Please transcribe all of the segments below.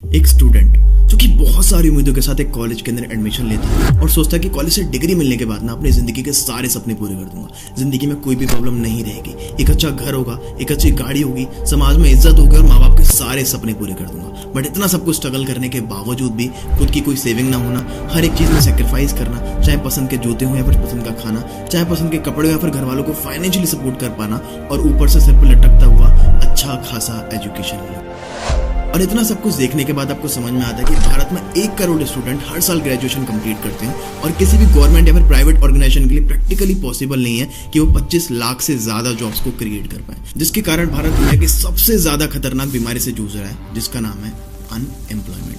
एक स्टूडेंट जो कि बहुत सारी उम्मीदों के साथ एक कॉलेज के अंदर एडमिशन लेता है और सोचता है कि कॉलेज से डिग्री मिलने के बाद ना अपनी जिंदगी के सारे सपने पूरे कर दूंगा, जिंदगी में कोई भी प्रॉब्लम नहीं रहेगी, एक अच्छा घर होगा, एक अच्छी गाड़ी होगी, समाज में इज्जत होगी और माँ बाप के सारे सपने पूरे कर दूंगा। बट इतना सब कुछ स्ट्रगल करने के बावजूद भी खुद की कोई सेविंग ना होना, हर एक चीज में सेक्रीफाइस करना, चाहे पसंद के जूते हो या फिर पसंद का खाना, चाहे पसंद के कपड़े या फिर घर वालों को फाइनेंशियली सपोर्ट कर पाना और ऊपर से सिर पर लटकता हुआ अच्छा खासा एजुकेशन लेना। और इतना सब कुछ देखने के बाद आपको समझ में आता है कि भारत में 1 करोड़ स्टूडेंट हर साल ग्रेजुएशन कंप्लीट करते हैं और किसी भी गवर्नमेंट या फिर प्राइवेट ऑर्गेनाइजेशन के लिए प्रैक्टिकली पॉसिबल नहीं है कि वो 25 लाख से ज्यादा जॉब्स को क्रिएट कर पाए, जिसके कारण भारत दुनिया की सबसे ज्यादा खतरनाक बीमारी से जूझ रहा है, जिसका नाम है अनएम्प्लॉयमेंट।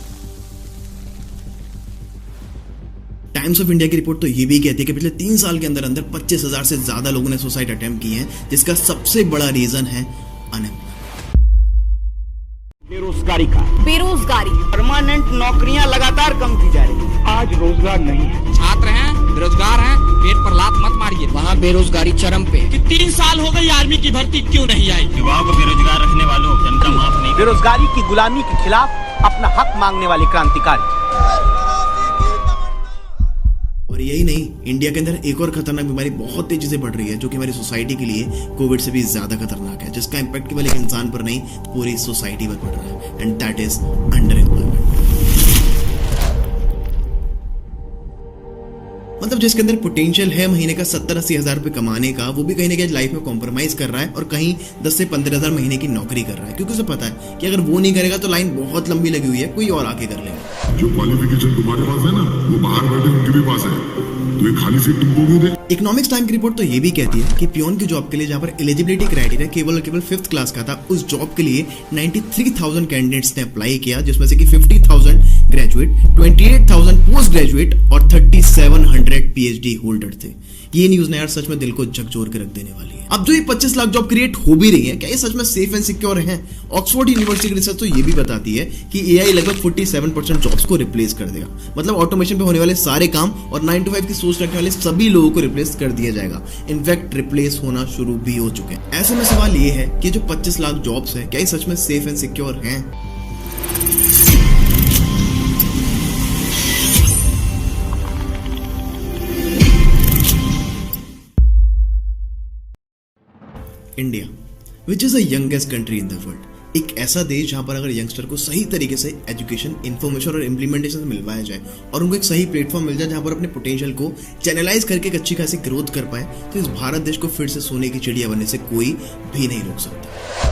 टाइम्स ऑफ इंडिया की रिपोर्ट तो ये भी कहती है कि पिछले 3 साल के अंदर 25,000 से ज्यादा लोगों ने सुसाइड अटेम्प्ट किए हैं, जिसका सबसे बड़ा रीजन है अनएम्प्लॉयमेंट। बेरोजगारी परमानेंट नौकरियां लगातार कम की जा रही है। आज रोजगार नहीं है, छात्र हैं, बेरोजगार हैं, पेट पर लात मत मारिए। वहाँ बेरोजगारी चरम पे कि 3 साल हो गई आर्मी की भर्ती क्यों नहीं आई? युवाओं को बेरोजगार रखने वालों जनता माफ नहीं। बेरोजगारी की गुलामी के खिलाफ अपना हक मांगने वाले क्रांतिकारी। और यही नहीं, इंडिया के अंदर एक और खतरनाक बीमारी बहुत तेजी से बढ़ रही है, जो कि हमारी सोसाइटी के लिए कोविड से भी ज्यादा खतरनाक है, जिसका इम्पैक्ट केवल एक इंसान पर नहीं पूरी सोसाइटी पर पड़ रहा है, and that is under employment. मतलब जिसके अंदर पोटेंशियल है महीने का 70-80 हजार रुपए कमाने का, वो भी कहीं ना कहीं लाइफ में कॉम्प्रोमाइज कर रहा है और कहीं 10 से 15 हजार महीने की नौकरी कर रहा है, क्योंकि उसे पता है कि अगर वो नहीं करेगा तो लाइन बहुत लंबी लगी हुई है, कोई और आके कर लेगा। जो क्वालिफिकेशन तुम्हारे पास है ना, वो बाहर बैठे उनके भी पास है, तो ये खाली सीट तुमको क्यों दे? इकोनॉमिक्स टाइम की रिपोर्ट तो ये भी कहती है कि पियोन की जॉब के लिए जहां पर एलिजिबिलिटी क्राइटेरिया केवल और केवल 5th क्लास का था, उस जॉब के लिए 93,000 कैंडिडेट्स ने अप्लाई किया, जिसमें से कि 50,000 ग्रेजुएट, 28,000 पोस्ट ग्रेजुएट और 3,700 पीएचडी होल्डर थे। ये न्यूज ने यार सच में दिल को झकझोर के रख देने वाली है। अब जो ये 25 लाख जॉब क्रिएट हो भी रही है, क्या ये सच में सेफ एंड सिक्योर है? ऑक्सफोर्ड यूनिवर्सिटी की रिसर्च तो ये भी बताती है कि एआई लगभग 47% जॉब्स को रिप्लेस कर देगा। मतलब ऑटोमेशन पे होने वाले सारे काम और 9 to 5 की सोच रखने वाले सभी लोगों को रिप्लेस कर दिया जाएगा। इनफैक्ट रिप्लेस होना शुरू भी हो चुके हैं। ऐसे में सवाल ये है कि जो 25 लाख जॉब्स है, क्या ये सच में सेफ एंड सिक्योर हैं? India which is the youngest country in the world, एक ऐसा देश जहां पर अगर यंगस्टर को सही तरीके से एजुकेशन, इन्फॉर्मेशन और इम्प्लीमेंटेशन से मिलवाया जाए और उनको एक सही प्लेटफॉर्म मिल जाए जहां पर अपने पोटेंशियल को चैनलाइज करके एक अच्छी खासी ग्रोथ कर पाए, तो इस भारत देश को फिर से सोने की चिड़िया बनने से कोई भी नहीं रोक सकता।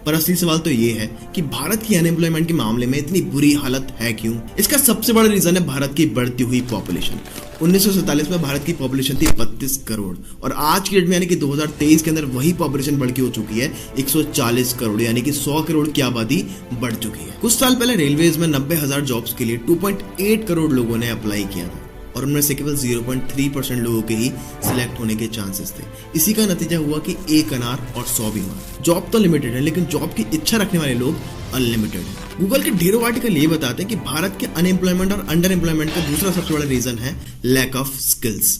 पर असली सवाल तो ये है कि भारत की अनएम्प्लॉयमेंट के मामले में इतनी बुरी हालत है क्यों? इसका सबसे बड़ा रीजन है भारत की बढ़ती हुई पॉपुलेशन। 1947 में भारत की पॉपुलेशन थी 32 करोड़ और आज की डेट में यानी कि 2023 के अंदर वही पॉपुलेशन बढ़ के हो चुकी है 140 करोड़, यानी कि 100 करोड़ की आबादी बढ़ चुकी है। कुछ साल पहले रेलवेज में 90,000 जॉब्स के लिए 2.8 करोड़ लोगों ने अप्लाई किया था और उनमें से केवल 0.3% लोगों के ही सिलेक्ट होने के चांसेस थे। इसी का नतीजा हुआ कि 1 अनार और 100 बीमार। जॉब तो लिमिटेड है, लेकिन जॉब की इच्छा रखने वाले लोग अनलिमिटेड है। गूगल के ढेरों आर्टिकल ये बताते हैं कि भारत के अनएम्प्लॉयमेंट और अंडर एम्प्लॉयमेंट का दूसरा सबसे बड़ा रीजन है लैक ऑफ स्किल्स।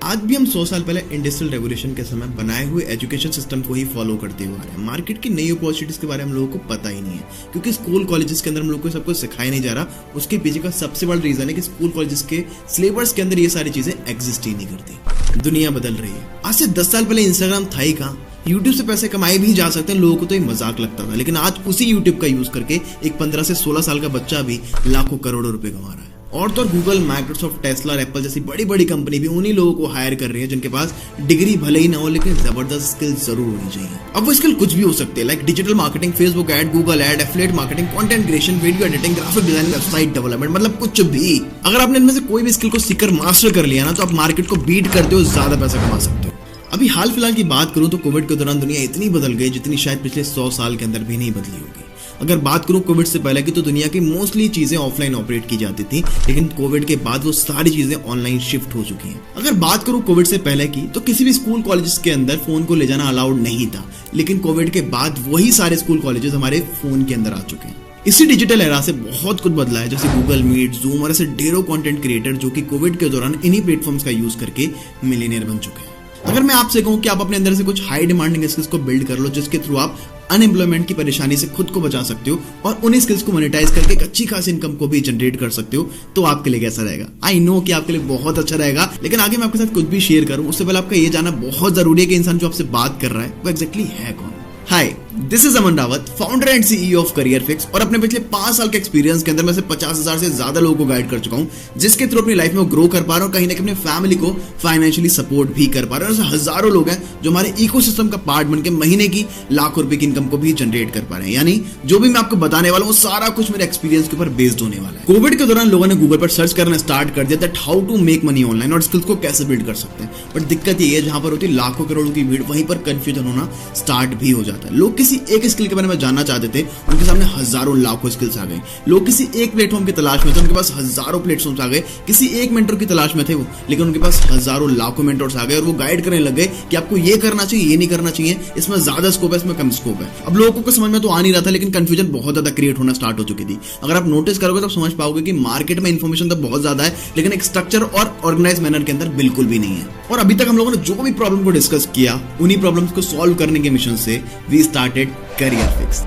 आज भी हम 100 साल पहले इंडस्ट्रियल रेवोल्यूशन के समय बनाए हुए एजुकेशन सिस्टम को ही फॉलो करते हुए आ रहे हैं। मार्केट की नई अपॉर्चुनिटीज के बारे में हम लोगों को पता ही नहीं है, क्योंकि स्कूल कॉलेजेस के अंदर हम लोग को सब कुछ सिखाया नहीं जा रहा। उसके पीछे का सबसे बड़ा रीजन है कि स्कूल कॉलेजेस के सिलेबस के अंदर ये सारी चीजें एग्जिस्ट ही नहीं करती। दुनिया बदल रही है। आज से 10 साल पहले इंस्टाग्राम था ही कहाँ, यूट्यूब से पैसे कमाए भी जा सकते हैं, लोगों को तो ये मजाक लगता था, लेकिन आज उसी यूट्यूब का यूज करके एक 15 से 16 साल का बच्चा भी लाखों करोड़ों रुपए कमा रहा है। और तो गूगल, माइक्रोसॉफ्ट, टेस्ला और एप्पल जैसी बड़ी बड़ी कंपनी भी उन्हीं लोगों को हायर कर रही है जिनके पास डिग्री भले ही ना हो, लेकिन जबरदस्त स्किल जरूर होनी चाहिए। अब वो स्किल कुछ भी हो सकते हैं, like digital marketing, Facebook ad, Google ad, affiliate marketing, content creation, video editing, graphic designing, website development, मतलब कुछ भी। अगर आपने इनमें से कोई भी स्किल को सीखकर मास्टर कर लिया ना, तो आप मार्केट को बीट करते हो, ज्यादा पैसा कमा सकते हो। अभी हाल फिलहाल की बात करूं तो कोविड के दौरान दुनिया इतनी बदल गई जितनी शायद पिछले 100 साल के अंदर भी नहीं बदली होगी। अगर बात करूं कोविड से पहले की, तो दुनिया की मोस्टली चीजें ऑफलाइन ऑपरेट की जाती थी, लेकिन कोविड के बाद वो सारी चीजें ऑनलाइन शिफ्ट हो चुकी हैं। अगर बात करूं कोविड से पहले की, तो किसी भी स्कूल कॉलेजेस के अंदर फोन को ले जाना अलाउड नहीं था, लेकिन कोविड के बाद वही सारे स्कूल कॉलेजेस हमारे फोन के अंदर आ चुके हैं। इसी डिजिटल एरा से बहुत कुछ बदला है, जैसे गूगल मीट, जूम और ऐसे ढेरों कंटेंट क्रिएटर जो कि कोविड के दौरान इन्हीं प्लेटफॉर्म्स का यूज करके मिलियनियर बन चुके हैं। अगर मैं आपसे कहूं कि आप अपने अंदर से कुछ हाई डिमांडिंग स्किल्स को बिल्ड कर लो जिसके थ्रू आप अनएम्प्लॉयमेंट की परेशानी से खुद को बचा सकते हो और उन्हीं स्किल्स को मोनेटाइज करके एक अच्छी खासी इनकम को भी जनरेट कर सकते हो, तो आपके लिए कैसा रहेगा? आई नो कि आपके लिए बहुत अच्छा रहेगा, लेकिन आगे मैं आपके साथ कुछ भी शेयर करूं उससे पहले आपका ये जानना बहुत जरूरी है कि इंसान जो आपसे बात कर रहा है वो एग्जैक्टली है कौन। Hi, this is Aman Rawat, founder and CEO of career fix, और अपने पिछले 5 साल के एक्सपीरियंस के अंदर मैं से 50,000 से ज्यादा लोगों को गाइड कर चुका हूं, जिसके थ्रू अपनी लाइफ में ग्रो कर पा रहा हूं, कहीं ना कहीं अपनी फैमिली को फाइनेंशियली सपोर्ट भी कर पा रहे हैं। ऐसे हजारों लोग हैं जो हमारे इकोसिस्टम का पार्ट बनके महीने की लाखों रुपए की इनकम को भी जनरेट कर पा रहे हैं। यानी जो भी मैं आपको बताने वाला हूं वो सारा कुछ मेरे एक्सपीरियंस के ऊपर बेस्ड होने वाला है। कोविड के दौरान लोगों ने गूगल पर सर्च करना स्टार्ट कर दिया that how to make money online और स्किल्स को कैसे बिल्ड कर सकते हैं, बट दिक्कत ये है जहां पर होती लाखों करोड़ों की भीड़ वहीं पर कंफ्यूजन होना स्टार्ट भी हो जाता है। लोग किसी एक स्किल के बारे में जानना चाहते थे, उनके सामने हजारों लाखों स्किल्स आ गए। लोग किसी एक प्लेटफॉर्म की तलाश में थे, उनके पास हजारों प्लेटफॉर्म्स आ गए। किसी एक मेंटर की तलाश में थे वो, लेकिन उनके पास हजारों लाखों मेंटर्स आ गए और वो गाइड करने लग गए कि आपको ये करना चाहिए, ये नहीं करना चाहिए, इसमें ज्यादा स्कोप है, इसमें कम स्कोप है। अब लोगों को समझ में तो आ नहीं रहा था, लेकिन कंफ्यूजन बहुत ज्यादा क्रिएट होना स्टार्ट हो चुकी थी। अगर आप नोटिस करोगे तो समझ पाओगे कि मार्केट में इंफॉर्मेशन तो बहुत ज्यादा है, लेकिन एक स्ट्रक्चर और ऑर्गेनाइज मैनर के अंदर बिल्कुल भी नहीं है। और अभी तक हम लोगों ने जो भी प्रॉब्लम को डिस्कस किया, उन्हीं प्रॉब्लम्स को सॉल्व करने के मिशन से वी स्टार्टेड करियर फिक्स।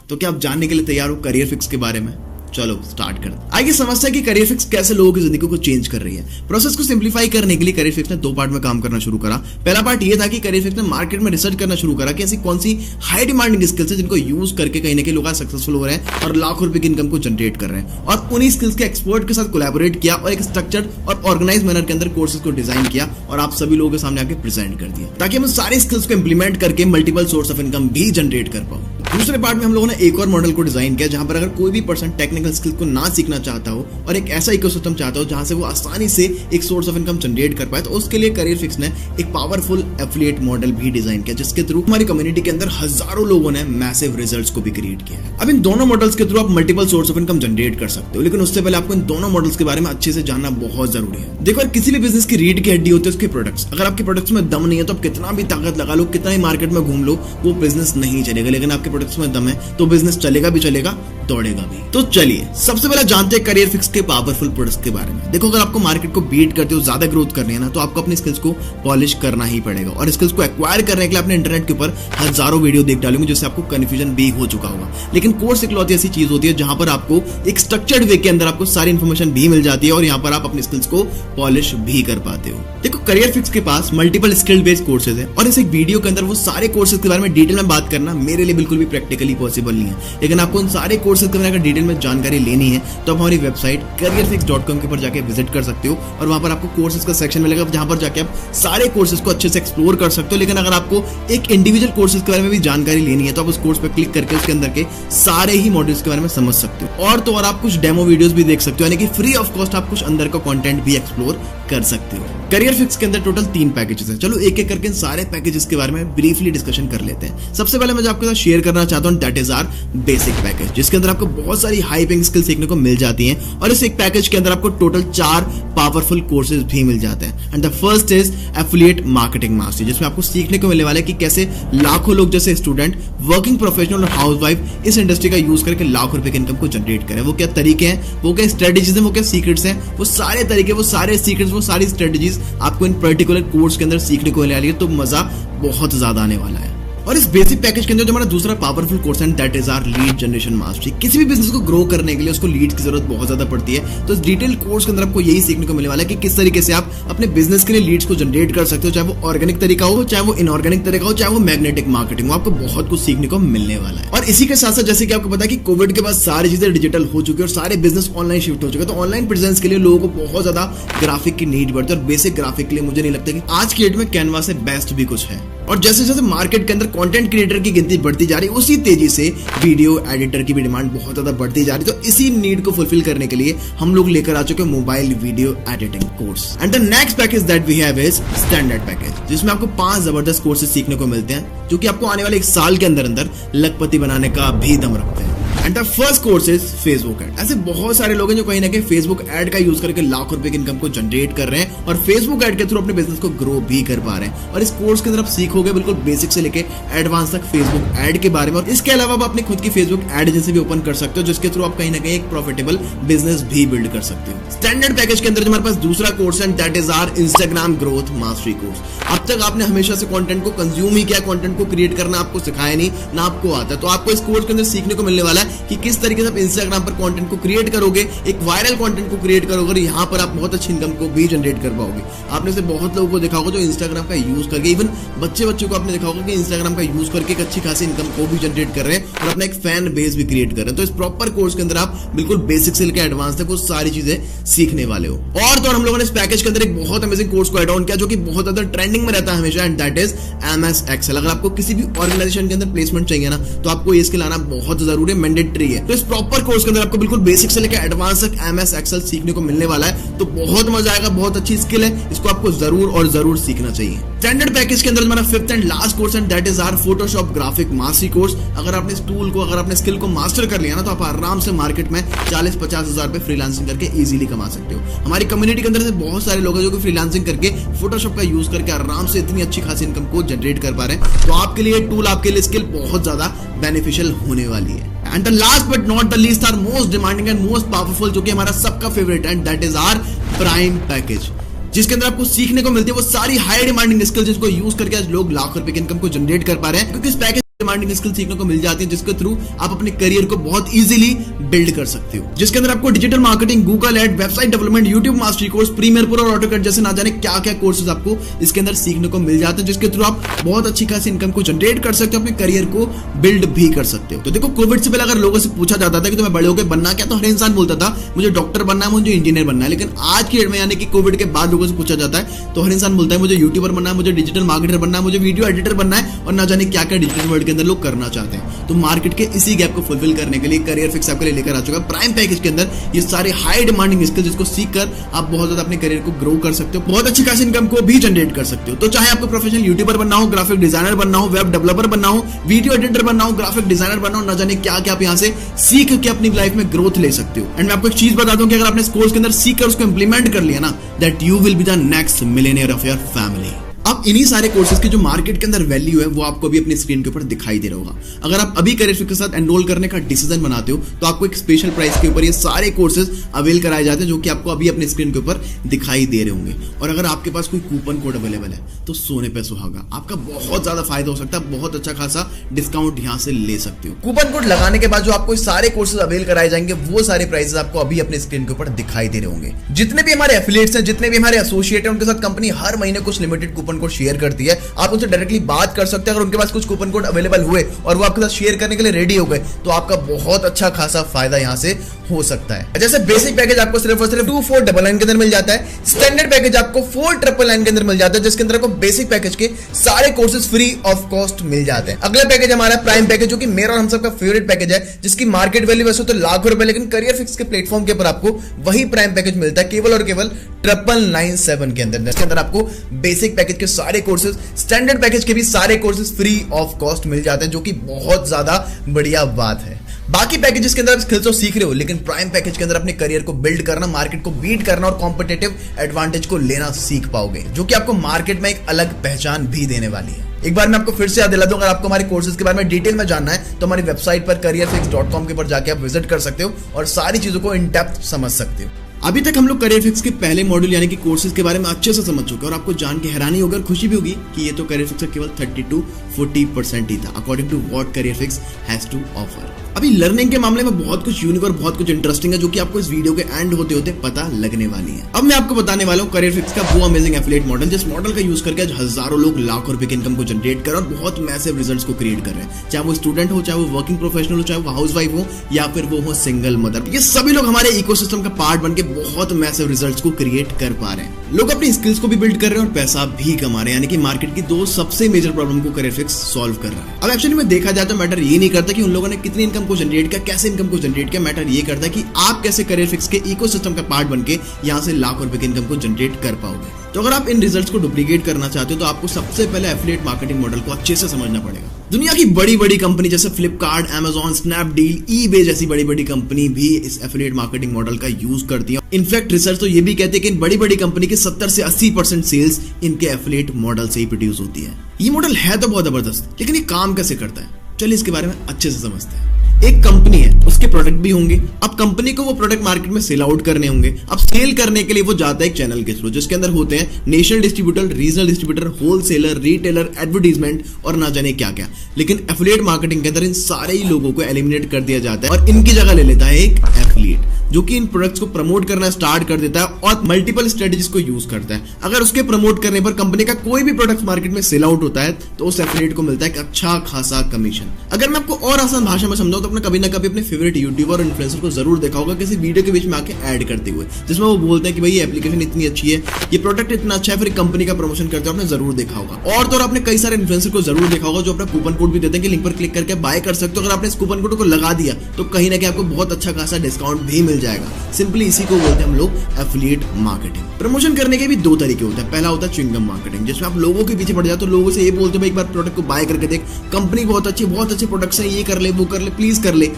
तो क्या आप जानने के लिए तैयार हो करियर फिक्स के बारे में? चलो स्टार्ट कर। आइए समझते हैं कि करियर फिक्स कैसे लोगों की जिंदगी को चेंज कर रही है। प्रोसेस को सिंप्लीफाई करने के लिए करियर फिक्स ने 2 पार्ट में काम करना शुरू करा। पहला पार्ट ये था कि करियर फिक्स ने मार्केट में रिसर्च करना शुरू करा कि ऐसी कौन सी हाई डिमांडिंग स्किल्स है जिनको यूज करके कहीं ना कहीं लोग आज सक्सेसफुल हो रहे हैं और लाखों रुपए की इनकम को जनरेट कर रहे हैं, और उन्हीं स्किल्स के एक्सपर्ट के साथ कोलैबोरेट किया और एक स्ट्रक्चर्ड और ऑर्गेनाइज मैनर के अंदर कोर्सेज को डिजाइन किया और आप सभी लोगों के सामने आके प्रेजेंट कर दिया, ताकि हम सारे स्किल्स को इंप्लीमेंट करके मल्टीपल सोर्स ऑफ इनकम भी जनरेट कर पाओ। दूसरे पार्ट में हम लोगों ने एक और मॉडल को डिजाइन किया जहां पर अगर कोई भी पर्सन टेक्निकल स्किल को ना सीखना चाहता हो और एक ऐसा इकोसिस्टम चाहता हो जहां से वो आसानी से एक सोर्स ऑफ इनकम जनरेट कर पाए, तो उसके लिए करियर फिक्स ने एक पावरफुल एफिलिएट मॉडल भी डिजाइन किया, जिसके थ्रू हमारी कम्युनिटी के अंदर हजारों लोगों ने मैसिव रिजल्ट्स को भी क्रिएट किया है। अब इन दोनों मॉडल्स के थ्रू आप multiple source of income generate कर सकते हो, लेकिन उससे पहले आपको इन दोनों मॉडल्स के बारे में अच्छे से जानना बहुत जरूरी है। देखो, किसी भी बिजनेस की रीढ़ की हड्डी होती है उसके प्रोडक्ट्स। अगर आपके प्रोडक्ट्स में दम नहीं है तो आप कितना भी ताकत लगा लो, कितना ही मार्केट में घूम लो, वो बिजनेस नहीं चलेगा। लेकिन आपके प्रोडक्ट्स में दम है तो बिजनेस चलेगा भी चलेगा, दौड़ेगा भी। तो चलिए सबसे पहले जानते हैं करियर फिक्स के पावरफुल प्रोडक्ट्स के बारे में। देखो, अगर आपको मार्केट को बीट करते हो, ज्यादा ग्रोथ करनी है ना, तो आपको अपनी स्किल्स को पॉलिश करना ही पड़ेगा। और स्किल्स को एक्वायर करने के लिए आपने इंटरनेट के ऊपर हजारों वीडियो देख डालेंगे, जिससे आपको कंफ्यूजन भी हो चुका होगा। लेकिन कोर्स इकलौती ऐसी चीज होती है जहां पर आपको एक स्ट्रक्चर्ड वे के अंदर आपको सारी इन्फॉर्मेशन भी मिल जाती है और यहाँ पर आप अपनी स्किल्स को पॉलिश भी कर पाते हो। देखो, करियर फिक्स के पास मल्टीपल स्किल बेस्ड कोर्सेज है और इस एक वीडियो के अंदर वो सारे कोर्सेज के बारे में डिटेल में बात करना मेरे लिए बिल्कुल भी प्रैक्टिकली पॉसिबल नहीं है। लेकिन आपको उन सारे कोर्सेज के बारे में डिटेल में जानकारी लेनी है तो आप हमारी वेबसाइट careerfix.com के ऊपर जाके विजिट कर सकते हो और वहां पर आपको कोर्सेज का सेक्शन मिलेगा, जहां पर जाके आप सारे कोर्सेज को अच्छे से एक्सप्लोर कर सकते हो। लेकिन अगर आपको एक इंडिविजुअल कोर्सेज के बारे में भी जानकारी लेनी है तो आप उस कोर्स पर क्लिक करके उसके अंदर के सारे ही मॉड्यूल्स के बारे में समझ सकते हो। और तो और आप कुछ डेमो वीडियोस भी देख सकते हो, यानी कि फ्री ऑफ कॉस्ट आप कुछ अंदर का कंटेंट भी एक्सप्लोर कर सकते हो। करियर फिक्स के अंदर टोटल 3 पैकेजेस हैं। चलो एक एक करके इन सारे पैकेजेस के बारे में ब्रीफली डिस्कशन कर लेते हैं। सबसे पहले मैं जो आपके साथ शेयर करना चाहता हूं that is our basic package, जिसके अंदर आपको बहुत सारी हाई पेइंग स्किल सीखने को मिल जाती हैं और इस एक पैकेज के अंदर आपको टोटल 4 पावरफुल कोर्सेज भी मिल जाते हैं। And the first is affiliate marketing mastery, जिसमें आपको सीखने को मिलने वाला है कि कैसे लाखों लोग जैसे स्टूडेंट, वर्किंग प्रोफेशनल और हाउसवाइफ इस इंडस्ट्री का यूज करके लाखों रुपए की इनकम को जनरेट करें। वो क्या तरीके हैं, वो क्या स्ट्रेटेजीज हैं, वो क्या सीक्रेट्स हैं, वो सारे तरीके, वो सारे सीक्रेट्स, वो सारी स्ट्रेटेजीज आपको इन पर्टिकुलर कोर्स के अंदर सीखने को मिलने वाली है। तो मजा बहुत ज्यादा आने वाला है। और इस बेसिक पैकेज के अंदर जो हमारा दूसरा पावरफुल कोर्स है that is our lead generation mastery. किसी भी बिजनेस को ग्रो करने के लिए उसको लीड की जरूरत बहुत ज्यादा पड़ती है। तो इस डिटेल कोर्स के अंदर आपको यही सीखने को मिलने वाला है कि किस तरीके से आप अपने बिजनेस के लिए लीड्स को जनरेट कर सकते हो, चाहे वो ऑर्गेनिक तरीका हो, चाहे वो इनऑर्गेनिक तरीका हो, चाहे वो मैग्नेटिक मार्केटिंग हो। आपको बहुत कुछ सीखने को मिलने वाला है। और इसी के साथ साथ जैसे कि आपको पता है कि कोविड के बाद सारी चीजें डिजिटल हो चुकी है और सारे बिजनेस ऑनलाइन शिफ्ट हो चुके हैं, तो ऑनलाइन प्रेजेंस के लिए लोगों को बहुत ज्यादा ग्राफिक की नीड बढ़ती है। और बेसिक ग्राफिक के लिए मुझे नहीं लगता कि आज की डेट में कैनवा से बेस्ट भी कुछ है। और जैसे जैसे मार्केट के अंदर कंटेंट क्रिएटर की गिनती बढ़ती जा रही है, उसी तेजी से वीडियो एडिटर की भी डिमांड बहुत ज्यादा बढ़ती जा रही है। तो इसी नीड को फुलफिल करने के लिए हम लोग लेकर आ चुके हैं mobile video editing course. And the next package that we have is standard package, जिसमें आपको 5 जबरदस्त कोर्सेज सीखने को मिलते हैं जो कि आपको आने वाले 1 साल के अंदर अंदर लखपति बनाने का भी दम रखते हैं। And the first course is Facebook ad. ऐसे बहुत सारे लोग हैं जो कहीं ना कहीं फेसबुक एड का यूज करके लाखों रुपए की इनकम को जनरेट कर रहे हैं और फेसबुक एड के थ्रू अपने बिजनेस को ग्रो भी कर पा रहे हैं। और इस कोर्स के अंदर आप सीखोगे बिल्कुल बेसिक से लेके एडवांस तक फेसबुक एड के बारे में। और इसके अलावा आप अपनी खुद की फेसबुक एड एजेंसी भी ओपन कर सकते हो, जिसके थ्रू आप कहीं ना कहीं एक प्रॉफिटेबल बिजनेस भी बिल्ड कर सकते हो। स्टैंडर्ड पैकेज के अंदर हमारे पास दूसरा कोर्स है, that is our Instagram growth mastery course. अब तक आपने हमेशा से कंटेंट को कंज्यूम ही किया, कंटेंट को क्रिएट करना आपको सिखाया नहीं, ना आपको आता। तो आपको इस कोर्स के अंदर सीखने को मिलने वाला है कि किस तरीके से आप इंस्टाग्राम पर कंटेंट को क्रिएट करोगे, एक वायरल कंटेंट को क्रिएट करोगे और यहाँ पर आप बहुत अच्छी इनकम को भी जनरेट कर पाओगे। आपने से बहुत लोगों को देखा होगा जो इंस्टाग्राम का यूज करके, इवन बच्चों को आपने देखा होगा कि इंस्टाग्राम का यूज करके एक अच्छी खासी इनकम को भी जनरेट कर रहे हैं और अपना एक फैन बेस भी क्रिएट कर रहे हैं। तो इस प्रॉपर कोर्स के अंदर आप बिल्कुल बेसिक से लेकर एडवांस तक वो सारी चीजें सीखने वाले हो। और तो हम लोगों ने इस पैकेज के अंदर एक बहुत अमेजिंग कोर्स को ऐड ऑन किया जो कि बहुत ज्यादा ट्रेंडिंग में रहता है हमेशा, and that is MS Excel। अगर आपको किसी भी ऑर्गेनाइजेशन के अंदर प्लेसमेंट चाहिए ना, तो आपको ये स्किल आना बहुत जरूरी है, मैंडेटरी है। तो इस प्रॉपर कोर्स के अंदर आपको बिल्कुल बेसिक से लेकर एडवांस तक MS Excel सीखने को मिलने वाला है। तो बहुत मजा आएगा, बहुत अच्छी स्किल है, इसको आपको जरूर और जरूर सीखना चाहिए। स्टैंडर्ड पैकेज के अंदर हमारा फिफ्थ एंड लास्ट कोर्स है, that is our Photoshop graphic mastery course. अगर आपने इस टूल को, अगर आपने स्किल को मास्टर कर लिया ना, तो आप आराम से मार्केट में 40-50 हजार रुपए फ्रीलांसिंग करके इजीली कमा सकते हो। हमारी कम्युनिटी के अंदर से बहुत सारे लोग हैं जो कि फ्रीलांसिंग करके फोटोशॉप का यूज करके आराम से इतनी अच्छी खासी इनकम को जनरेट कर पा रहे हैं। तो आपके लिए टूल, आपके लिए स्किल बहुत ज्यादा बेनिफिशियल होने वाली है। And the last but not the least, our most demanding and most powerful, जो कि हमारा सबका फेवरेट है, that is our prime package, जिसके अंदर आपको सीखने को मिलती है वो सारी हाई डिमांडिंग स्किल जिसको यूज करके आज लोग लाख रुपए की इनकम को जनरेट कर पा रहे हैं। क्योंकि इस पैकेज डिमांडिंग स्किल सीखने को मिल जाती है जिसके थ्रू आप अपने करियर को बहुत इजीली बिल्ड कर सकते हो, जिसके अंदर आपको digital marketing, Google ad, website development, YouTube mastery course, Premiere Pro और ऑटोकैड जैसे ना जाने क्या क्या कोर्सेज आपको इसके अंदर सीखने को मिल जाते हैं, जिसके थ्रू आप बहुत अच्छी खासी इनकम को जनरेट कर सकते हो, अपने करियर को बिल्ड भी कर सकते हो। तो देखो, कोविड से पहले अगर लोगों से पूछा जाता था कि तुम्हें बड़े होकर बनना क्या, तो हर इंसान बोलता था मुझे डॉक्टर बनना है, मुझे इंजीनियर बनना है। लेकिन आज की डेट में, यानी कि कोविड के बाद लोगों से पूछा जाता है तो हर इंसान बोलता है मुझे यूट्यूबर बनना है, मुझे डिजिटल मार्केटर बनना है, मुझे वीडियो एडिटर बनना है, और ना जाने क्या क्या डिजिटल वर्ल्ड के अंदर लोग करना चाहते हैं। तो मार्केट के इसी गैप को फुलफिल करने के लिए करियर फिक्स आपके लिए लेकर आ चुका है प्राइम पैकेज के अंदर ये सारे हाई डिमांडिंग स्किल, जिसको सीखकर आप बहुत ज्यादा अपने करियर को ग्रो कर सकते हो, बहुत अच्छी खासी इनकम को भी जनरेट कर सकते हो। तो चाहे आपको प्रोफेशनल यूट्यूबर बनना हो, ग्राफिक डिजाइनर बनना हो, वेब डेवलपर बनना हो, वीडियो एडिटर बनना हो, ग्राफिक डिजाइनर बनना हो, ना जाने क्या क्या आप यहाँ से सीख के अपनी लाइफ में ग्रोथ ले सकते हो। एंड मैं आपको एक चीज बता दूं कि अगर आपने इस कोर्स के अंदर सीखकर उसको इंप्लीमेंट कर लिया ना, that you will be the next millionaire of your family. अब इन्हीं सारे कोर्सेज की जो मार्केट के अंदर वैल्यू है वो आपको अभी अपनी स्क्रीन के ऊपर दिखाई दे रहा होगा। अगर आप अभी करियर फिक्स के साथ एनरोल करने का डिसीजन बनाते हो तो आपको एक स्पेशल प्राइस के ऊपर ये सारे कोर्सेज अवेल कराए जाते हैं जो कि आपको अभी अपनी स्क्रीन के ऊपर दिखाई दे रहे होंगे। और अगर आपके पास कोई कूपन कोड अवेलेबल है तो सोने पे सुहागा, आपका बहुत ज्यादा फायदा हो सकता है, बहुत अच्छा खासा डिस्काउंट यहाँ से ले सकते हो। कूपन कोड लगाने के बाद जो आपको सारे कोर्सेज अवेल कराए जाएंगे वो सारे प्राइसेस आपको अभी अपने स्क्रीन के ऊपर दिखाई दे रहे होंगे। जितने भी हमारे एफिलिएट्स हैं, जितने भी हमारे एसोसिएट हैं, उनके साथ कंपनी हर महीने कुछ लिमिटेड कूपन कोड शेयर करती है। आप उनसे डायरेक्टली बात कर सकते हैं। अगर उनके पास कुछ कूपन कोड अवेलेबल हुए और वो आपके साथ शेयर करने के लिए रेडी हो गए तो आपका बहुत अच्छा खासा फायदा यहां से हो सकता है। जैसे बेसिक पैकेज आपको सिर्फ और सिर्फ 2499 के अंदर मिल जाता है, स्टैंडर्ड पैकेज आपको 4999 के अंदर मिल जाता है, जिसके अंदर आपको बेसिक पैकेज के सारे कोर्सेज फ्री ऑफ कॉस्ट मिल जाते हैं। अगला पैकेज हमारा प्राइम पैकेज, जो कि मेरा और हम सबका फेवरेट पैकेज है, जिसकी मार्केट वैल्यू वैसे तो लाखों रुपए, लेकिन करियर फिक्स के प्लेटफॉर्म के ऊपर आपको वही प्राइम पैकेज मिलता है केवल और केवल 9997 के अंदर, जिसके अंदर आपको बेसिक पैकेज के सारे कोर्सेज, स्टैंडर्ड पैकेज के भी सारे कोर्सेज फ्री ऑफ कॉस्ट मिल जाते हैं, जो कि बहुत ज्यादा बढ़िया बात है। बाकी पैकेजेस के अंदर आप स्किल्स तो सीख रहे हो, लेकिन प्राइम पैकेज के अंदर अपने करियर को बिल्ड करना, मार्केट को बीट करना और कॉम्पिटिटिव एडवांटेज को लेना सीख पाओगे, जो कि आपको मार्केट में एक अलग पहचान भी देने वाली है। एक बार मैं आपको फिर से याद दिला दूं, अगर आपको हमारे कोर्सेज के बारे में डिटेल में जानना है तो हमारी वेबसाइट पर careerfix.com के ऊपर जाके आप विजिट कर सकते हो और सारी चीजों को इन डेप्थ समझ सकते हो। अभी तक हम लोग करियर फिक्स के पहले मॉड्यूल यानी कि कोर्सेज के बारे में अच्छे से समझ चुके हैं और आपको जान के हैरानी होगी और खुशी भी होगी कि ये तो करियर फिक्स का केवल 30-40% ही था according to what Career Fix has to offer. अभी लर्निंग के मामले में बहुत कुछ यूनिक और बहुत कुछ इंटरेस्टिंग है जो कि आपको इस वीडियो के एंड होते होते पता लगने वाली है। अब मैं आपको बताने वाला हूँ करियर फिक्स का वो अमेजिंग एफिलिएट मॉडल, जिस मॉडल का यूज करके आज हजारों लोग लाखों रुपए की इनकम को जनरेट कर और बहुत मैसिव रिजल्ट्स को क्रिएट कर रहे हैं, चाहे वो स्टूडेंट हो, चाहे वो वर्किंग प्रोफेशनल हो, चाहे वो हाउसवाइफ हो या फिर वो हो सिंगल मदर। ये सभी लोग हमारे इकोसिस्टम का पार्ट बनके बहुत मैसिव रिजल्ट्स को क्रिएट कर पा रहे हैं। लोग अपनी स्किल्स को भी बिल्ड कर रहे हैं और पैसा भी कमा रहे हैं, यानी कि मार्केट की दो सबसे मेजर प्रॉब्लम को करियर फिक्स सॉल्व कर रहा है। अब एक्चुअली में देखा जाए तो मैटर ये नहीं करता कि उन लोगों ने कितनी इनकम को जनरेट किया, कैसे इनकम को जनरेट किया, मैटर ये करता है कि आप कैसे करियर फिक्स के इकोसिस्टम का पार्ट बनके यहां से लाखों रुपए की इनकम को जनरेट कर पाओगे। तो अगर आप इन रिजल्ट्स को डुप्लीकेट करना चाहते हो तो आपको सबसे पहले एफिलिएट मार्केटिंग मॉडल को अच्छे से समझना पड़ेगा। दुनिया की बड़ी बड़ी कंपनी जैसे फ्लिपकार्ट, Amazon, स्नैपडील, ईबे जैसी बड़ी बड़ी कंपनी भी इस एफिलिएट मार्केटिंग मॉडल का यूज करती है। इनफैक्ट रिसर्च तो ये भी कहते हैं कि इन बड़ी बड़ी कंपनी के 70 से 80% सेल्स इनके एफिलिएट मॉडल से ही प्रोड्यूस होती है। ये मॉडल है तो बहुत जबरदस्त, लेकिन ये काम कैसे करता है, चलिए इसके बारे में अच्छे से समझते हैं। एक कंपनी है, उसके प्रोडक्ट भी होंगे। अब कंपनी को वो प्रोडक्ट मार्केट में सेल आउट करने होंगे। अब सेल करने के लिए वो जाता है एक चैनल के थ्रू, जिसके अंदर होते हैं national distributor, regional distributor, wholesaler, retailer, advertisement और ना जाने क्या क्या। लेकिन एफिलिएट मार्केटिंग के अंदर इन सारे ही लोगों को एलिमिनेट कर दिया जाता है और इनकी जगह ले लेता है एक एफिलिएट, जो कि इन प्रोडक्ट्स को प्रमोट करना स्टार्ट कर देता है और मल्टीपल स्ट्रेटजीज को यूज करता है। अगर उसके प्रमोट करने पर कंपनी का कोई भी प्रोडक्ट मार्केट में सेल आउट होता है तो उस एफिलिएट को मिलता है एक अच्छा खासा कमीशन। अगर मैं आपको और आसान भाषा में समझाऊं तो आपने कभी ना कभी अपने फेवरेट यूट्यूबर और इन्फ्लुएंसर को जरूर देखा होगा किसी वीडियो के बीच में आके ऐड करते हुए, जिसमें वो बोलते हैं कि भाई ये एप्लीकेशन इतनी अच्छी है, ये प्रोडक्ट इतना अच्छा है, फिर कंपनी का प्रमोशन करते हैं। आपने जरूर देखा होगा। और तो और आपने कई सारे इन्फ्लुएंसर को जरूर देखा होगा जो अपना कूपन कोड भी देते हैं कि लिंक पर क्लिक करके बाय कर सकते हो। अगर आपने इस कूपन कोड को लगा दिया तो कहीं ना कहीं आपको बहुत अच्छा खासा डिस्काउंट भी मिल जाएगा। सिंपली इसी को बोलते हैं हम लोग एफिलिएट मार्केटिंग। प्रमोशन करने के भी दो तरीके होते हैं। पहला होता है च्युइंगम मार्केटिंग, जिसमें आप लोगों के पीछे पड़ जाते हो, लोगों से ये बोलते हो भाई एक बार प्रोडक्ट को बाय करके देख, कंपनी बहुत अच्छे प्रोडक्ट्स हैं, ये कर ले, वो कर ले, प्लीज कर ले।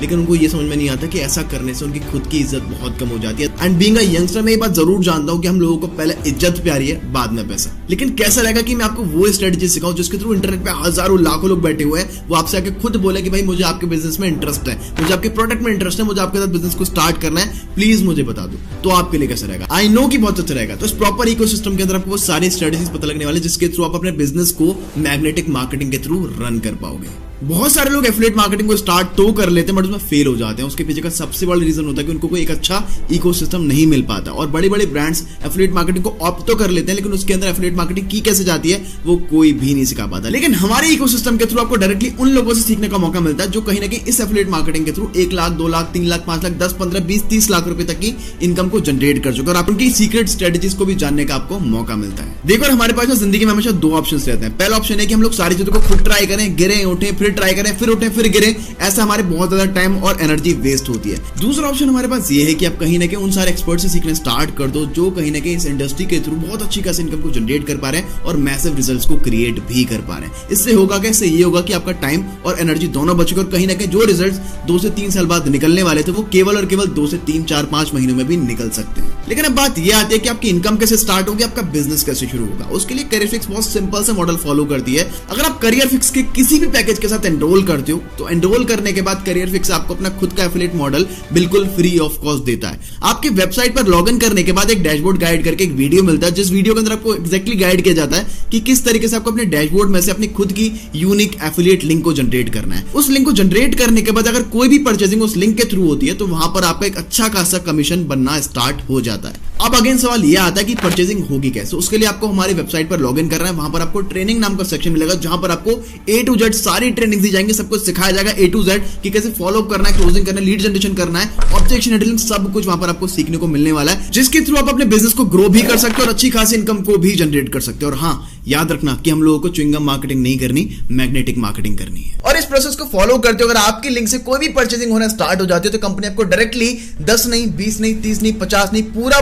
लेकिन उनको ये समझ में नहीं आता कि ऐसा करने से उनकी खुद की इज्जत बहुत कम हो जाती है। एंड बीइंग अ यंगस्टर मैं ये बात जरूर जानता हूँ कि हम लोगों को पहले इज्जत प्यारी है, बाद में पैसा। लेकिन कैसा रहेगा कि मैं आपको वो स्ट्रेटजी सिखाऊं जिसके थ्रू इंटरनेट पे हजारों लाखों लोग बैठे हुए हैं, वो आपसे आके खुद बोले कि भाई मुझे आपके बिजनेस में इंटरेस्ट है, मुझे आपके प्रोडक्ट में इंटरेस्ट है, मुझे आपके साथ बिजनेस को स्टार्ट करना है, प्लीज मुझे बता दो। तो आपके लिए कैसा रहेगा? आई नो कि बहुत अच्छा रहेगा। तो इस प्रॉपर इकोसिस्टम के अंदर आपको वो सारी स्ट्रेटजीज पता लगने वाले जिसके थ्रू आप अपने बिजनेस को मैग्नेटिक मार्केटिंग के थ्रू रन कर पाओगे। बहुत सारे लोग एफिलिएट मार्केटिंग को स्टार्ट तो कर लेते हैं बट उसमें फेल हो जाते हैं। उसके पीछे का सबसे बड़ा रीजन होता है कि उनको कोई एक अच्छा इकोसिस्टम नहीं मिल पाता। और बड़े बड़े ब्रांड्स एफिलिएट मार्केटिंग को ऑप्ट तो कर लेते हैं, लेकिन उसके अंदर एफिलिएट मार्केटिंग की कैसे जाती है वो कोई भी नहीं सिखा पाता। लेकिन हमारे इकोसिस्टम के थ्रू आपको डायरेक्टली उन लोगों से सीखने का मौका मिलता है जो कहीं ना कहीं इस एफिलिएट मार्केटिंग के थ्रू 1 लाख, 2 लाख, 3 लाख, 5 लाख, 10, 15, 20, 30 लाख रुपए तक की इनकम को जनरेट कर चुके हैं और आप उनकी सीक्रेट स्ट्रेटजीज को भी जानने का आपको मौका मिलता है। देखो हमारे पास जिंदगी में हमेशा दो ऑप्शन रहते हैं। पहला ऑप्शन है कि हम लोग सारी चीजों को खुद ट्राई करें, गिरे उठे, फिर ट्राई करें, फिर उठे, फिर गिरे, ऐसा हमारे बहुत ज्यादा टाइम और एनर्जी वेस्ट होती है। दूसरा ऑप्शन हमारे पास ये है कि आप कहीं ना कहीं उन सारे एक्सपर्ट से सीखना स्टार्ट कर दो जो कहीं ना कहीं इस इंडस्ट्री के थ्रू बहुत अच्छी खासी इनकम को जनरेट कर पा रहे हैं और मैसिव रिजल्ट्स को क्रिएट भी कर पा रहे हैं। इससे होगा क्या? इससे ये होगा कि आपका टाइम और एनर्जी दोनों बचेगा और कहीं ना कहीं जो रिजल्ट्स 2 से 3 साल बाद निकलने वाले थे वो केवल और केवल 2 से 3, 4, 5 महीनों में भी निकल सकते हैं। लेकिन अब बात यह आती है कि आपकी इनकम कैसे स्टार्ट होगी, आपका बिजनेस कैसे शुरू होगा। उसके लिए करियर फिक्स बहुत सिंपल सा मॉडल फॉलो करती है। अगर आप करियर फिक्स के किसी भी पैकेज के साथ एनरोल करते हो तो एनरोल करने के बाद करियर फिक्स आपको अपना खुद का एफिलिएट मॉडल बिल्कुल फ्री ऑफ कॉस्ट देता है। आपकी वेबसाइट पर लॉगिन करने के बाद एक डैशबोर्ड गाइड करके एक वीडियो मिलता है, जिस वीडियो के अंदर आपको एग्जैक्टली गाइड किया जाता है कि किस तरीके से आपको अपने डैशबोर्ड में से अपनी खुद की यूनिक एफिलिएट लिंक को जनरेट करना है। उस लिंक को जनरेट करने के बाद अगर कोई भी परचेजिंग उस लिंक के थ्रू होती है तो वहां पर आपका एक अच्छा खासा कमीशन बनना स्टार्ट हो जाता है। अब अगेन सवाल यह आता है कि परचेजिंग होगी कैसे। उसके लिए आपको हमारी वेबसाइट पर लॉगिन करना है। वहां पर आपको ट्रेनिंग नाम का सेक्शन मिलेगा जहां पर आपको A to Z सारी ट्रेनिंग दी जाएंगी, सब कुछ सिखाया जाएगा A to Z कि कैसे फॉलो करना है, क्लोजिंग करना है, लीड जनरेशन करना है, ऑब्जेक्शन हैंडलिंग, सब कुछ वहां पर आपको सीखने को मिलने वाला है, जिसके थ्रू आप अपने बिजनेस को ग्रो भी कर सकते हो और अच्छी खासी इनकम को भी जनरेट कर सकते हो। और हाँ, याद रखना कि हम लोगों को च्युइंगम मार्केटिंग नहीं करनी, मैग्नेटिक मार्केटिंग करनी है। और इस प्रोसेस को फॉलो करते हो अगर आपकी लिंक से कोई भी परचेजिंग होना स्टार्ट हो जाती है तो कंपनी आपको डायरेक्टली 10 नहीं, 20 नहीं, 30 नहीं, 50 नहीं, पूरा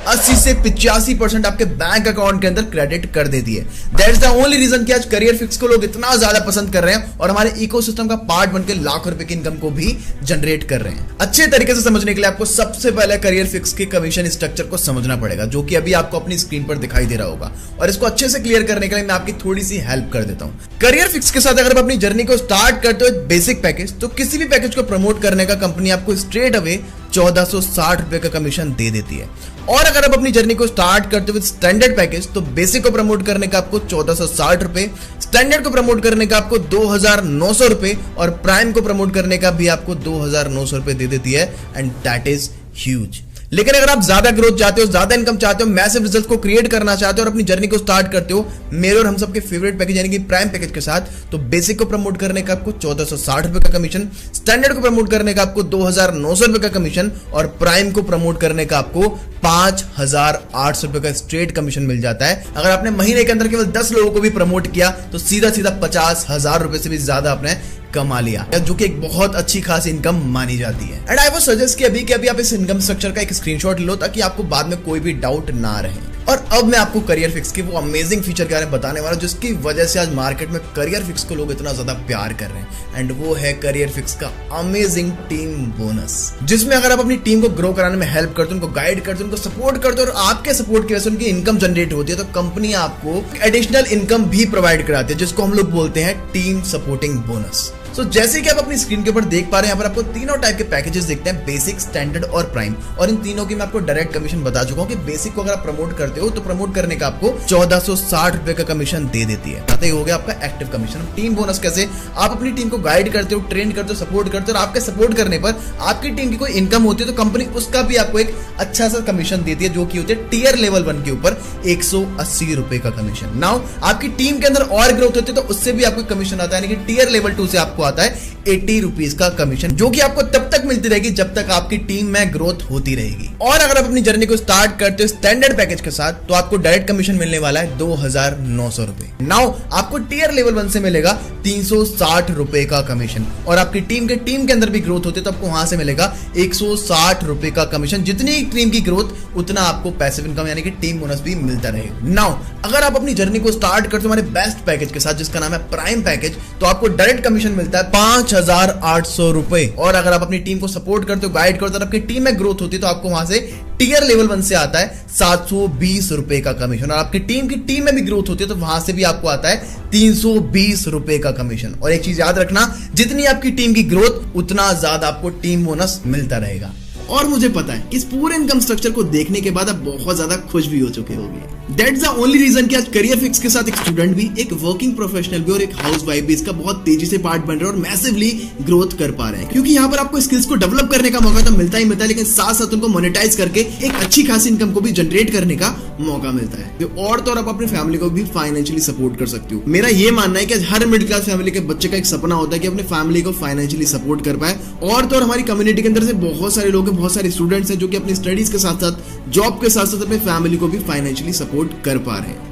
80 से 85% आपके बैंक अकाउंट के अंदर क्रेडिट कर देती है। दैट्स द ओनली रीजन कि आज करियर फिक्स को लोग इतना ज्यादा पसंद कर रहे हैं और हमारे इकोसिस्टम का पार्ट बनकर लाखों रुपए की इनकम को भी जनरेट कर रहे हैं। अच्छे तरीके से समझने के लिए आपको सबसे पहले करियर फिक्स के कमीशन स्ट्रक्चर को समझना पड़ेगा, जो कि अभी आपको अपनी स्क्रीन पर दिखाई दे रहा होगा। और इसको अच्छे से क्लियर करने के लिए मैं आपकी थोड़ी सी हेल्प कर देता हूं। करियर फिक्स के साथ अगर आप अपनी जर्नी को स्टार्ट करते हो बेसिक पैकेज, तो किसी भी पैकेज को प्रमोट करने का कंपनी आपको स्ट्रेट अवे 1460 रुपए का कमीशन दे देती है। और अगर आप अपनी जर्नी को स्टार्ट करते हो स्टैंडर्ड पैकेज, तो बेसिक को प्रमोट करने का आपको 1460 रुपए, स्टैंडर्ड को प्रमोट करने का आपको 2900 रुपए और प्राइम को प्रमोट करने का भी आपको 2900 रुपए दे देती है। And that is huge. लेकिन अगर आप ज्यादा ग्रोथ चाहते हो, ज्यादा इनकम चाहते हो, मैसिव रिजल्ट को क्रिएट करना चाहते हो और अपनी जर्नी को स्टार्ट करते हो मेरे और हम सबके फेवरेट पैकेज यानी कि प्राइम पैकेज के साथ, तो बेसिक को प्रमोट करने का आपको 1460 रुपए का कमीशन, स्टैंडर्ड को प्रमोट करने का आपको 2900 रुपए का कमीशन और प्राइम को प्रमोट करने का आपको 5800 रुपए का स्ट्रेट कमीशन मिल जाता है। अगर आपने महीने के अंदर केवल 10 लोगों को भी प्रमोट किया तो सीधा 50,000 रुपए से भी ज्यादा आपने कमा लिया, जो कि एक बहुत अच्छी खासी इनकम मानी जाती है। एंड आई वो सजेस्ट कि अभी आप इस इनकम स्ट्रक्चर का एक स्क्रीनशॉट लो ताकि आपको बाद में कोई भी डाउट ना रहे। और अब मैं आपको करियर फिक्स की वो अमेजिंग फीचर के बारे में बताने वाला हूं जिसकी वजह से आज मार्केट में करियर फिक्स को लोग इतना ज्यादा प्यार कर रहे हैं, एंड वो है करियर फिक्स का अमेजिंग टीम बोनस, जिसमें अगर आप अपनी टीम को ग्रो कराने में हेल्प करते हो, उनको गाइड करते हो, उनको सपोर्ट करते हो और आपके सपोर्ट की वजह से उनकी इनकम जनरेट होती है, तो कंपनी आपको एडिशनल इनकम भी प्रोवाइड कराती है जिसको हम लोग बोलते हैं टीम सपोर्टिंग बोनस। सो जैसे कि आप अपनी स्क्रीन के ऊपर देख पा रहे हैं, यहाँ पर आपको तीनों टाइप के पैकेजेस दिखते हैं, बेसिक, स्टैंडर्ड और प्राइम। और इन तीनों की मैं आपको डायरेक्ट कमीशन बता चुका हूँ कि बेसिक को अगर आप प्रमोट करते हो तो प्रमोट करने का आपको 1460 रुपए का कमीशन दे देती है। ही हो गया आपका एक्टिव कमीशन। टीम बोनस कैसे? आप अपनी टीम को गाइड करते हो, ट्रेन करते हो, सपोर्ट करते हो और आपके सपोर्ट करने पर आपकी टीम की कोई इनकम होती है तो कंपनी उसका भी आपको एक अच्छा सा कमीशन देती है, जो कि होती है टियर लेवल 1 के ऊपर 180 रुपए का कमीशन। नाउ आपकी टीम के अंदर और ग्रोथ होती है तो उससे भी आपको कमीशन आता है, यानी कि टियर लेवल 2 से आपको आता है 80 रुपीज का कमीशन, जो कि आपको तब तक मिलती रहेगी जब तक आपकी टीम में ग्रोथ होती रहेगी। और अगर आप अपनी जर्नी को स्टार्ट करते हो स्टैंडर्ड पैकेज के साथ तो आपको डायरेक्ट कमीशन मिलने वाला है 2900 रुपए। नाउ आपको टियर लेवल 1 से मिलेगा 360 रुपए का कमीशन, और आपकी टीम के अंदर भी ग्रोथ होती है तो आपको वहां से मिलेगा 160 रुपए का कमीशन। जितनी टीम की ग्रोथ उतना आपको पैसिव इनकम यानी कि टीम बोनस भी मिलता रहेगा। नाउ अगर आप अपनी जर्नी को स्टार्ट करते हो हमारे बेस्ट पैकेज के साथ जिसका नाम है प्राइम पैकेज, तो आपको डायरेक्ट कमीशन मिलता है 5800 रुपए। और अगर आप अपनी टीम को सपोर्ट करते हो, गाइड करते हो, आपकी टीम में ग्रोथ होती है तो आपको वहां से टियर लेवल 1 से आता है 720 रुपए का कमीशन, और आपकी टीम में भी ग्रोथ होती है तो वहां से भी आपको आता है 320 रुपए का कमीशन। और एक चीज याद रखना, जितनी आपकी टीम की ग्रोथ उतना ज्यादा आपको टीम बोनस मिलता रहेगा। और मुझे पता है कि इस पूरे इनकम स्ट्रक्चर को देखने के बाद आप बहुत ज्यादा खुश भी हो चुके होंगे। दैट्स द ओनली रीजन कि आज करियर फिक्स के साथ एक स्टूडेंट भी, एक वर्किंग प्रोफेशनल भी और एक हाउसवाइफ भी इसका बहुत तेजी से पार्ट बन रहे हैं और मैसिवली ग्रोथ कर पा रहे हैं, क्योंकि यहाँ पर आपको स्किल्स को डेवलप करने का मौका तो मिलता ही मिलता है, लेकिन साथ साथ उनको मोनेटाइज करके एक अच्छी खासी इनकम को भी जनरेट करने का मौका मिलता है। और तो और आप अपनी फैमिली को भी फाइनेंशियली सपोर्ट कर सकते हो। मेरा ये मानना है कि हर मिडिल क्लास फैमिली के बच्चे का एक सपना होता है कि अपने फैमिली को फाइनेंशियली सपोर्ट कर पाए। और तो और हमारी कम्युनिटी के अंदर से बहुत सारे लोग, बहुत सारे स्टूडेंट्स हैं जो कि अपनी स्टडीज के साथ साथ जॉब के साथ साथ अपने फैमिली को भी फाइनेंशियली सपोर्ट कर पा रहे हैं।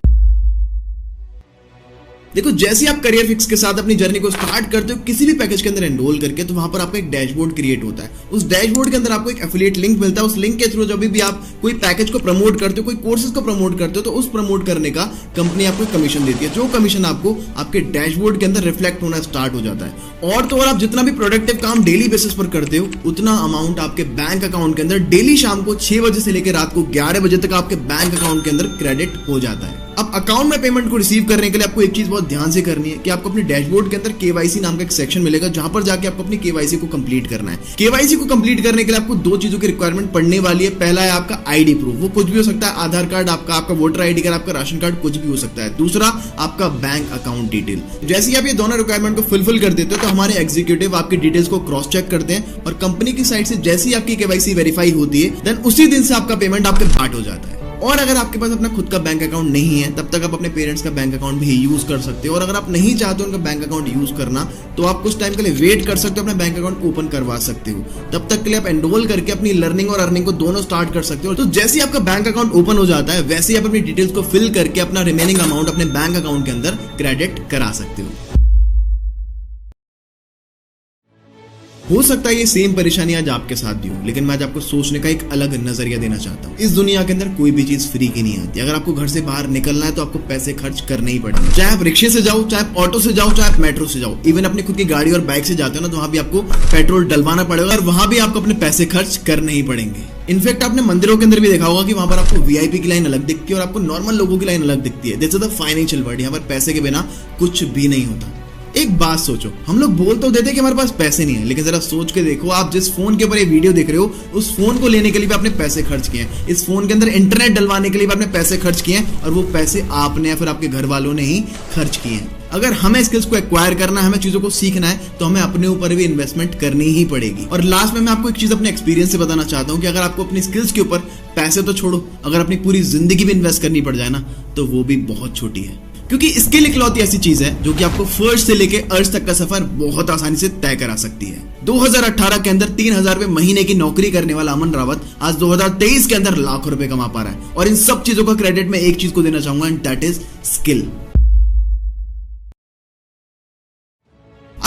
देखो, जैसे आप करियर फिक्स के साथ अपनी जर्नी को स्टार्ट करते हो किसी भी पैकेज के अंदर एनरोल करके, तो वहां पर आपका एक डैशबोर्ड क्रिएट होता है। उस डैशबोर्ड के अंदर आपको एक एफिलिएट लिंक मिलता है। उस लिंक के थ्रू जब भी आप कोई पैकेज को प्रमोट करते हो, कोई कोर्सेज को प्रमोट करते हो, तो उस प्रमोट करने का कंपनी आपको कमीशन देती है, जो कमीशन आपको आपके डैशबोर्ड के अंदर रिफ्लेक्ट होना स्टार्ट हो जाता है। और तो और आप जितना भी प्रोडक्टिव काम डेली बेसिस पर करते हो, उतना अमाउंट आपके बैंक अकाउंट के अंदर डेली शाम को 6 बजे से लेकर रात को 11 बजे तक आपके बैंक अकाउंट के अंदर क्रेडिट हो जाता है। अब अकाउंट में पेमेंट को रिसीव करने के लिए आपको एक चीज बहुत ध्यान से करनी है कि आपको अपने डैशबोर्ड के अंदर केवाईसी नाम का एक सेक्शन मिलेगा, जहां पर जाके आपको अपनी केवाईसी को कंप्लीट करना है। केवाईसी को कंप्लीट करने के लिए आपको 2 चीजों की रिक्वायरमेंट पड़ने वाली है। पहला है आपका आईडी प्रूफ, वो कुछ भी हो सकता है, आधार कार्ड आपका वोटर आईडी कार्ड, आपका राशन कार्ड, कुछ भी हो सकता है। दूसरा आपका बैंक अकाउंट डिटेल। जैसे ही आप ये दोनों रिक्वायरमेंट को फुलफिल कर देते हो तो हमारे एग्जीक्यूटिव आपकी डिटेल्स को क्रॉस चेक करते हैं और कंपनी की साइड से जैसे ही आपकी केवाईसी वेरीफाई होती है, देन उसी दिन से आपका पेमेंट आपके पार्ट हो जाता है। और अगर आपके पास अपना खुद का बैंक अकाउंट नहीं है, तब तक आप अपने पेरेंट्स का बैंक अकाउंट भी यूज कर सकते हो। और अगर आप नहीं चाहते उनका बैंक अकाउंट यूज करना, तो आप कुछ टाइम के लिए वेट कर सकते हो, अपना बैंक अकाउंट ओपन करवा सकते हो। तब तक के लिए आप एनरोल करके अपनी लर्निंग और अर्निंग को दोनों स्टार्ट कर सकते हो। तो जैसे ही आपका बैंक अकाउंट ओपन हो जाता है, वैसे ही आप अपनी डिटेल्स को फिल करके अपना रिमेनिंग अमाउंट अपने बैंक अकाउंट के अंदर क्रेडिट करा सकते हो। हो सकता है ये सेम परेशानी आज आपके साथ भी हो, लेकिन मैं आज आपको सोचने का एक अलग नजरिया देना चाहता हूँ। इस दुनिया के अंदर कोई भी चीज फ्री की नहीं आती। अगर आपको घर से बाहर निकलना है तो आपको पैसे खर्च करने ही पड़ेंगे, चाहे आप रिक्शे से जाओ, चाहे आप ऑटो से जाओ, चाहे आप मेट्रो से जाओ, इवन अपनी खुद की गाड़ी और बाइक से जाते हो ना, तो वहां भी आपको पेट्रोल डलवाना पड़ेगा और वहां भी आपको अपने पैसे खर्च करने ही पड़ेंगे। इनफैक्ट आपने मंदिरों के अंदर भी देखा होगा कि वहां पर आपको वीआईपी की लाइन अलग दिखती है और आपको नॉर्मल लोगों की लाइन अलग दिखती है। This is the financial world. यहाँ पर पैसे के बिना कुछ भी नहीं होता। एक बात सोचो, हम लोग बोल तो देते कि हमारे पास पैसे नहीं है, लेकिन जरा सोच के देखो, आप जिस फोन के ऊपर ये वीडियो देख रहे हो, उस फोन को लेने के लिए भी आपने पैसे खर्च किए हैं। इस फोन के अंदर इंटरनेट डलवाने के लिए भी आपने पैसे खर्च किए हैं, और वो पैसे आपने या फिर आपके घर वालों ने ही खर्च किए हैं। अगर हमें स्किल्स को एक्वायर करना है, हमें चीजों को सीखना है, तो हमें अपने ऊपर भी इन्वेस्टमेंट करनी ही पड़ेगी। और लास्ट में मैं आपको एक चीज अपने एक्सपीरियंस से बताना चाहता हूं कि अगर आपको अपनी स्किल्स के ऊपर पैसे तो छोड़ो, अगर अपनी पूरी जिंदगी भी इन्वेस्ट करनी पड़ जाए ना, तो वो भी बहुत छोटी है। क्योंकि स्किल इकलौती ऐसी चीज है जो कि आपको फर्स्ट से लेके अर्श तक का सफर बहुत आसानी से तय करा सकती है। 2018 के अंदर 3000 रुपए महीने की नौकरी करने वाला अमन रावत आज 2023 के अंदर लाखों रुपए कमा पा रहा है। और इन सब चीजों का क्रेडिट मैं एक चीज को देना चाहूंगा, एंड दैट इज स्किल।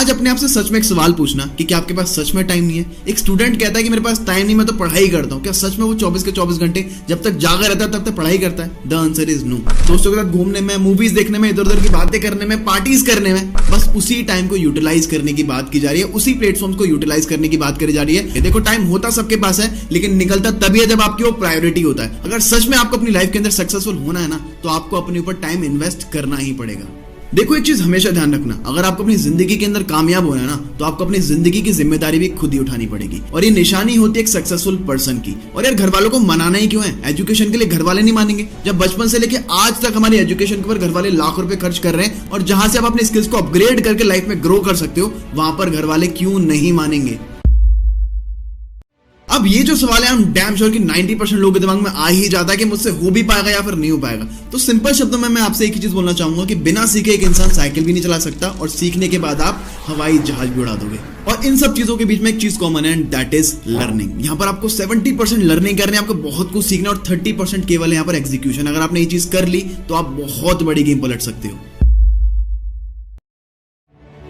आज अपने आप से सच में एक सवाल पूछना कि क्या आपके पास सच में टाइम नहीं है। एक स्टूडेंट कहता है कि मेरे पास टाइम नहीं, मैं तो पढ़ाई करता हूँ। क्या सच में वो 24 के 24 घंटे जब तक जागा रहता है तब तक पढ़ाई करता है? The answer is no. दोस्तों के साथ घूमने में, मूवीज देखने में, इधर उधर की बातें करने में, पार्टीज करने में, बस उसी टाइम को यूटिलाइज करने की बात की जा रही है, उसी प्लेटफॉर्म को यूटिलाइज करने की बात करी जा रही है। देखो, टाइम होता सबके पास है, लेकिन निकलता तभी है जब आपकी वो प्रायोरिटी होता है। अगर सच में आपको अपनी लाइफ के अंदर सक्सेसफुल होना है ना, तो आपको अपने ऊपर टाइम इन्वेस्ट करना ही पड़ेगा। देखो, एक चीज हमेशा ध्यान रखना, अगर आपको अपनी जिंदगी के अंदर कामयाब होना है ना, तो आपको अपनी जिंदगी की जिम्मेदारी भी खुद ही उठानी पड़ेगी। और ये निशानी होती है एक सक्सेसफुल पर्सन की। और यार, घर वालों को मनाना ही क्यों है? एजुकेशन के लिए घर वाले नहीं मानेंगे? जब बचपन से लेके आज तक हमारी एजुकेशन के ऊपर घर वाले लाखों रुपए खर्च कर रहे हैं, और जहां से आप अपने स्किल्स को अपग्रेड करके लाइफ में ग्रो कर सकते हो, वहां पर घर वाले क्यों नहीं मानेंगे? अब ये जो सवाल है, हम डैम श्योर कि 90% लोगों के दिमाग में आ ही जाता है कि मुझसे हो भी पाएगा या फिर नहीं हो पाएगा। तो सिंपल शब्दों में मैं आपसे एक ही चीज बोलना चाहूंगा कि बिना सीखे एक इंसान साइकिल भी नहीं चला सकता, और सीखने के बाद आप हवाई जहाज भी उड़ा दोगे। और इन सब चीजों के बीच में एक चीज कॉमन है, एंड दैट इज लर्निंग। यहाँ पर आपको 70% लर्निंग करनी है, आपको बहुत कुछ सीखना है, और 30% केवल है यहाँ पर एग्जीक्यूशन। अगर आपने ये चीज कर ली तो आप बहुत बड़ी गेम पलट सकते हो।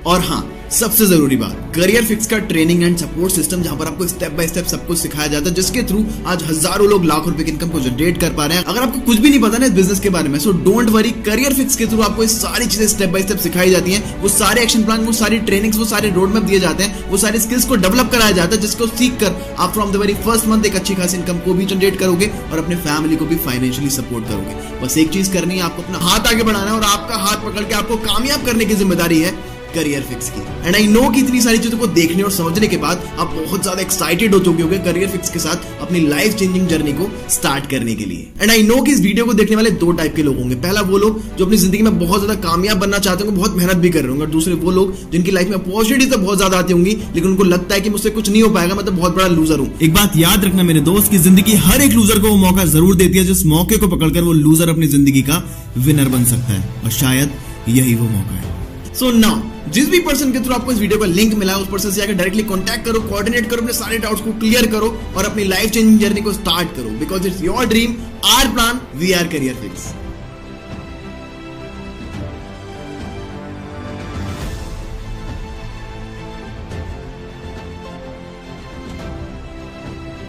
और हाँ, सबसे जरूरी बात, करियर फिक्स का ट्रेनिंग एंड सपोर्ट सिस्टम, जहां पर आपको स्टेप बाय स्टेप सब कुछ सिखाया जाता है, जिसके थ्रू आज हजारों लोग लाखों रुपए की इनकम को जनरेट कर पा रहे हैं। अगर आपको कुछ भी नहीं पता ना इस बिजनेस के बारे में, so don't worry, career fix के थ्रू आपको ये सारी चीजें स्टेप बाय स्टेप सिखाई जाती हैं। वो सारे एक्शन प्लान, वो सारी ट्रेनिंग्स, वो सारे रोड मैप दिए जाते हैं, वो सारे स्किल्स को डेवलप कराया जाता है, जिसको सीख कर आप from the very first month एक अच्छी खासी इनकम को भी जनरेट करोगे और अपने फैमिली को भी फाइनेंशियली सपोर्ट करोगे। बस एक चीज करनी है, आपको अपना हाथ आगे बढ़ाना है, और आपका हाथ पकड़ के आपको कामयाब करने की जिम्मेदारी है करियर फिक्स की। एंड आई नो कि इतनी सारी चीजों को देखने और समझने के बाद आप बहुत ज्यादा एक्साइटेड हो चुके होंगे करियर फिक्स के साथ अपनी लाइफ चेंजिंग जर्नी को स्टार्ट करने के लिए। एंड आई नो कि इस वीडियो को देखने वाले दो टाइप के लोग होंगे। पहला वो लोग जो अपनी जिंदगी में बहुत ज्यादा कामयाब बनना चाहते होंगे, बहुत मेहनत भी कर रहे होंगे, और दूसरे वो लोग जिनकी लाइफ में अपॉर्चुनिटी तो बहुत ज्यादा आती होंगी, लेकिन उनको लगता है कि मुझसे कुछ नहीं हो पाएगा, मैं तो बहुत बड़ा लूजर हूं। एक बात याद रखना मेरे दोस्त, की जिंदगी हर एक लूजर को वो मौका जरूर देती है जिस मौके को पकड़कर वो लूजर अपनी जिंदगी का विनर बन सकता है, और शायद यही वो मौका है। सो नाउ, जिस भी पर्सन के थ्रू आपको इस वीडियो का लिंक मिला है, उस पर्सन से आकर डायरेक्टली कांटेक्ट करो, कोऑर्डिनेट करो, अपने सारे डाउट्स को क्लियर करो और अपनी लाइफ चेंजिंग जर्नी को स्टार्ट करो। Because it's your dream, our plan, we are Career fix.